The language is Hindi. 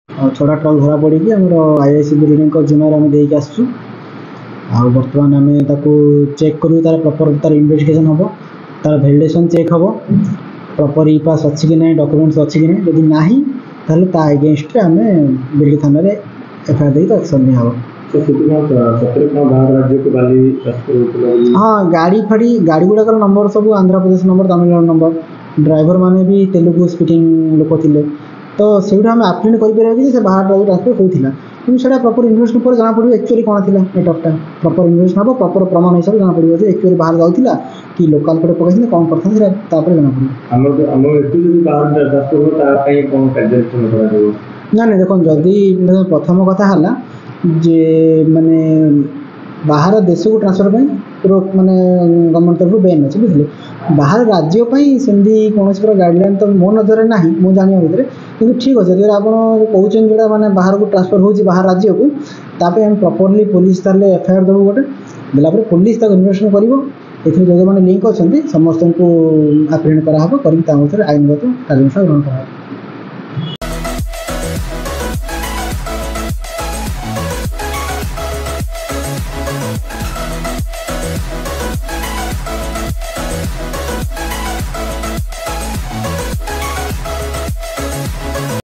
छड़ा ट्रक धरा पड़ी आम आईआईसी बिल्डिंग जिम्मेदार आम देकी आसू बर्तमान आम चेक करूँ तार प्रॉपर तार इन्वेस्टिगेशन हम तार वैलिडेशन चेक हम प्रॉपर ई पास अच्छी कि नहीं डॉक्यूमेंट्स अच्छी कि नहीं जदि नहीं ताहले ता अगेंस्ट आम बिल्ली थाना एफआईआर देकर एक्शन निया हाँ गाड़ी फाड़ी गाड़ी गुड़ाक नंबर सब Andhra Pradesh number Tamil Nadu number driver माने भी तेलुगु स्पीकिंग लोक थे तो से आम आप्रिएंट कर बाहर ट्रांसफर होता कि प्रॉपर इन्वेस्टिगेशन पर जना पड़ो एक्चुअली कौन थी नेटवर्कटा प्रॉपर इन्वेस्टिगेशन हम प्रॉपर प्रमाण हिसाब से जना पड़ो एक्चुअली बाहर जाऊला कि लोकाल पटे पकड़ कौन करता जना पड़ो ना ना देखो जदि प्रथम कथा है जे माने बाहर देश को ट्रांसफर माने गवर्नमेंट तरफ बैन अच्छे बुझे बाहर राज्यपाई सेमती कौन प्रकार गाइडलाइन तो मो नजर ना मो जाना भितर कि ठीक अच्छे जो आप कहते जोड़ा मैंने बाहर को ट्रांसफर हो बाहर राज्य को तापर हम प्रॉपर्ली पुलिस ताले एफआईआर देव गोटे देलापर पुलिस इन्वेस्टिगेशन कर जो मैंने लिंक अच्छा समस्त को आप्रिएंट कराब कर आईनगत कार्यानुष्ठान ग्रहण करा।